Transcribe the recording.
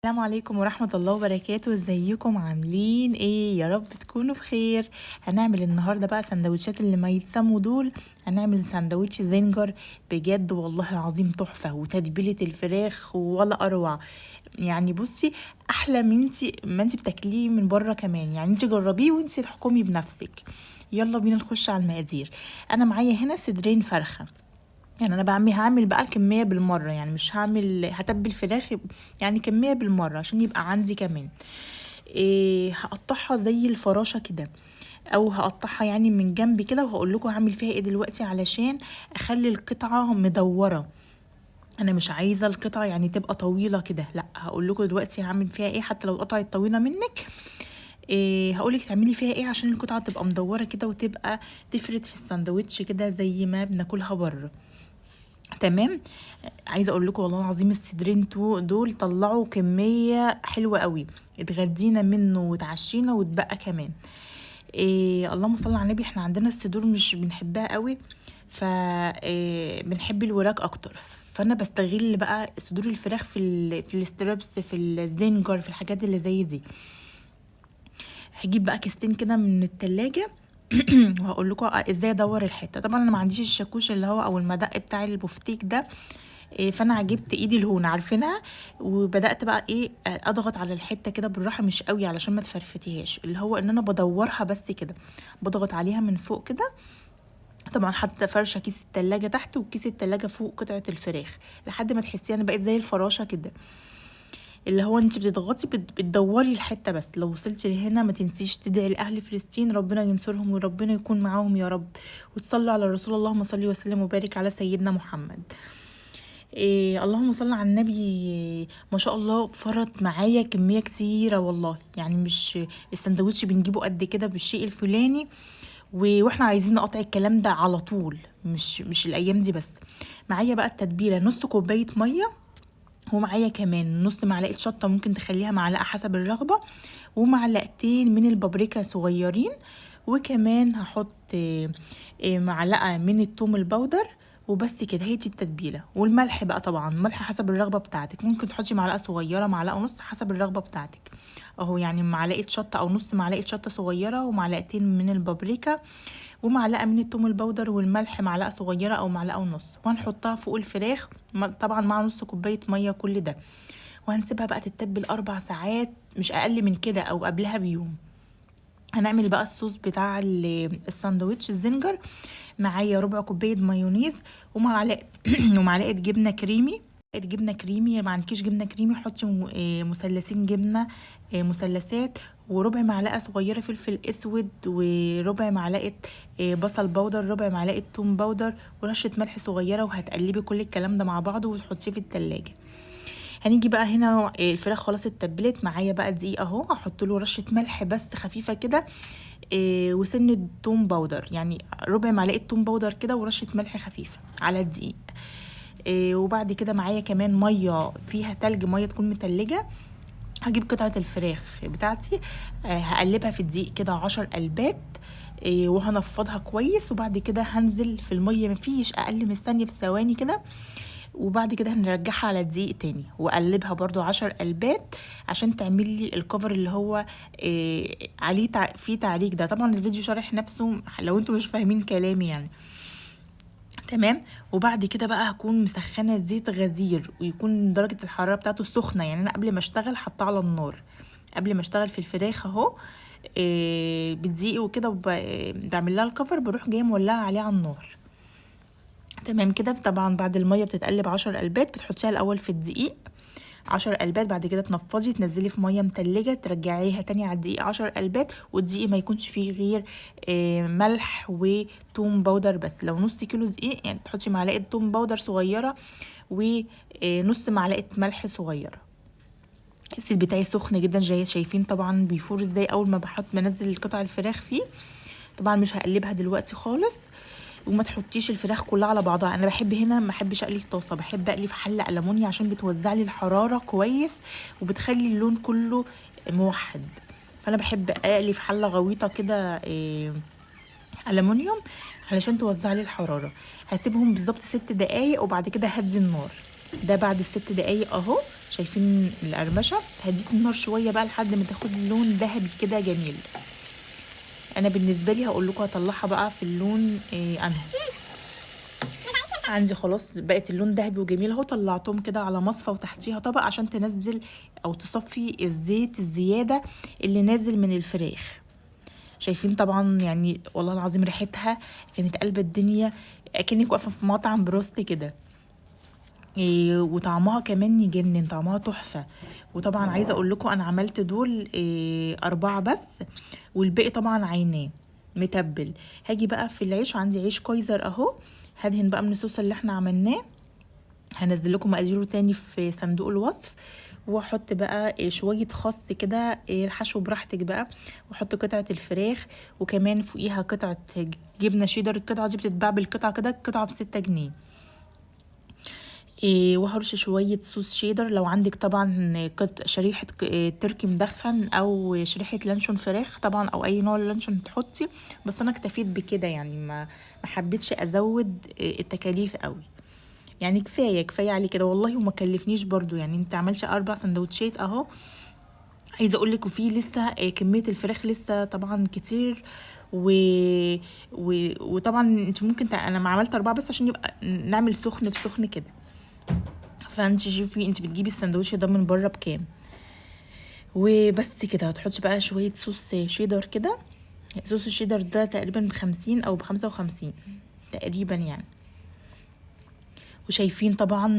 السلام عليكم ورحمة الله وبركاته. ازيكم عاملين ايه؟ يا رب تكونوا بخير. هنعمل النهاردة بقى سندوتشات اللي ما يتسموا دول. هنعمل سندوتش زنجر، بجد والله العظيم تحفة، وتتبيلة الفراخ ولا اروع. يعني بصي، احلى من انتي ما انتي بتاكليه من بره كمان. يعني انتي جربيه وانتي تحكمي بنفسك. يلا بينا نخش على المقادير. انا معايا هنا صدرين فرخة. يعني انا هعمل بقى الكميه بالمره، يعني مش هتبل فراخ. يعني كميه بالمره عشان يبقى عندي كمان. هقطعها زي الفراشه كده، او هقطعها يعني من جنب كده، وهقول لكم هعمل فيها ايه دلوقتي علشان اخلي القطعه مدوره. انا مش عايزه القطعه يعني تبقى طويله كده، لا، هقول لكم دلوقتي هعمل فيها ايه حتى لو قطعت طويله منك. هقولك تعملي فيها ايه عشان القطعه تبقى مدوره كده، وتبقى تفرد في الساندوتش كده زي ما بناكلها بره. تمام. عايزه اقول لكم والله العظيم الصدرين دول طلعوا كميه حلوه قوي. اتغدينا منه واتعشينا واتبقى كمان. اللهم صل على النبي. احنا عندنا الصدور مش بنحبها قوي، ف بنحب الوراك اكتر. فانا بستغل بقى صدور الفراخ في الستريبس، في الزنجر، في الحاجات اللي زي دي. هجيب بقى كيستين كده من التلاجة. وهقول لكم ازاي ادور الحته. طبعا انا ما عنديش الشاكوش اللي هو او المدق بتاع البفتيك ده. فانا جبت ايدي الهون عارفينها، وبدات بقى اضغط على الحته كده بالراحه، مش قوي علشان ما تفرفتيهاش، اللي هو ان انا بدورها بس كده، بضغط عليها من فوق كده. طبعا حتى فرشه كيس التلاجة تحت وكيس التلاجة فوق قطعه الفراخ، لحد ما تحسيها انا بقيت زي الفراشه كده. اللي هو انت بتضغطي بتدوري الحته بس. لو وصلتي لهنا ما تنسيش تدعي لاهل فلسطين، ربنا ينصرهم وربنا يكون معاهم يا رب. وتصلي على الرسول، اللهم صل وسلم وبارك على سيدنا محمد. اللهم صل على النبي. ما شاء الله فرط معايا كميه كتيره والله. يعني مش السندوتش بنجيبه قد كده بالشيء الفلاني، واحنا عايزين نقطع الكلام ده على طول، مش الايام دي بس. معايا بقى التتبيله نص كوبايه ميه، ومعايا كمان نص معلقه شطه، ممكن تخليها معلقه حسب الرغبه، ومعلقتين من البابريكا صغيرين، وكمان هحط معلقه من الثوم البودر. وبس كده، هي دي التتبيله. والملح بقى طبعا ملح حسب الرغبه بتاعتك، ممكن تحطي معلقه صغيره، معلقه ونص، حسب الرغبه بتاعتك. اهو يعني معلقه شطه او نص معلقه شطه صغيره، ومعلقتين من البابريكا، ومعلقه من الثوم البودر، والملح معلقه صغيره او معلقه ونص، وهنحطها فوق الفراخ طبعا مع نص كوبايه ميه كل ده. وهنسيبها بقى تتبل 4 ساعات، مش اقل من كده، او قبلها بيوم. هنعمل بقى الصوص بتاع الساندوتش الزنجر. معايا ربع كوبايه مايونيز، ومعلقه ومعلقه جبنه كريمي. جبنه كريمي، ما عندكيش جبنه كريمي حطي مثلثين جبنه، مثلثات. وربع معلقه صغيره فلفل اسود، وربع معلقه بصل بودر، ربع معلقه توم بودر، ورشه ملح صغيره. وهتقلبي كل الكلام ده مع بعضه وتحطيه في التلاجة. هنيجي بقى هنا الفراخ خلاص اتبلت معايا بقى دقيق اهو، هحط له رشه ملح بس خفيفه كده، وسن توم باودر، يعني ربع معلقه توم باودر كده، ورشه ملح خفيفه على الدقيق. وبعد كده معايا كمان ميه فيها تلج، ميه تكون متلجه. هجيب قطعه الفراخ بتاعتي، هقلبها في الدقيق كده 10 قلبات، وهنفضها كويس. وبعد كده هنزل في الميه مفيش اقل من ثانيه، في ثواني كده. وبعد كده هنرجعها على الدقيق تاني، واقلبها برضو 10 قلبات، عشان تعملي الكفر اللي هو عليه فيه تعريج ده. طبعا الفيديو شارح نفسه لو انتوا مش فاهمين كلامي يعني. تمام. وبعد كده بقى هكون مسخنه زيت غزير، ويكون درجه الحراره بتاعته سخنه. يعني انا قبل ما اشتغل حطاه على النار، قبل ما اشتغل في الفراخ اهو. بتزيق وكده، بعمل لها الكفر، بروح جايه مولعه عليه على النار. تمام كده. طبعا بعد الميه بتتقلب 10 قلبات، بتحطيها الاول في الدقيق 10 قلبات، بعد كده تنفضي تنزلي في ميه متلجه، ترجعيها تاني على الدقيق 10 قلبات. والدقيق ما يكونش فيه غير ملح وتوم باودر بس. لو نص كيلو دقيق يعني تحطي معلقه توم باودر صغيره، ونص معلقه ملح صغيره. الزيت بتاعي سخن جدا، جاي شايفين طبعا بيفور ازاي اول ما بنزل قطع الفراخ فيه. طبعا مش هقلبها دلوقتي خالص. وما تحطيش الفراخ كلها على بعضها. انا بحب هنا ما احبش اقلي في طاسه، بحب اقلي في حله المونيا، عشان بتوزع لي الحراره كويس، وبتخلي اللون كله موحد. فانا بحب اقلي في حله غويطه كده، المونيوم، علشان توزع لي الحراره. هسيبهم بالظبط 6 دقايق، وبعد كده هدي النار. ده بعد ال6 دقايق اهو. شايفين القرمشه؟ هديت النار شويه بقى لحد ما تاخد لون ذهبي كده جميل. انا بالنسبه لي هقول لكم هطلعها بقى في اللون انهي. عندي خلاص بقت اللون ذهبي وجميل اهو. طلعتهم كده على مصفى وتحتيها طبق عشان تنزل او تصفي الزيت الزياده اللي نازل من الفراخ. شايفين طبعا يعني والله العظيم ريحتها كانت قلب الدنيا، اكنك واقفه في مطعم بروست كده. وطعمها كمان يجنن، طعمها تحفه. وطبعا عايزه اقول لكم انا عملت دول 4 بس، والباقي طبعا عيناه متبل. هاجي بقى في العيش، وعندي عيش كايزر اهو. هدهن بقى من الصوص اللي احنا عملناه. هنزل لكم مقاديره تاني في صندوق الوصف. واحط بقى شويه خس كده، الحشو براحتك بقى. واحط قطعه الفراخ، وكمان فوقيها قطعه جبنه شيدر. القطعه دي بتتباع بالقطعه كده، القطعه ب6 جنيه. وهرش شوية صوص شيدر لو عندك طبعا شريحة تركي مدخن او شريحة لانشون فراخ طبعا، او اي نوع لانشون تحطي. بس انا اكتفيت بكده يعني، ما حبيتش ازود التكاليف قوي يعني. كفاية عليه كده والله، وما كلفنيش برضو يعني. انت عملش 4 سندوتشات اهو. عايزه اقول لك وفي لسه كميه الفراخ لسه طبعا كتير. وطبعا انت ممكن انا ما عملت 4 بس عشان يبقى نعمل سخن بسخن كده. فانت شوفي انت بتجيبي السندوتش ده من بره بكام. وبس كده هتحطي بقى شويه صوص شيدر كده. صوص الشيدر ده تقريبا ب50 او ب55 تقريبا يعني. وشايفين طبعا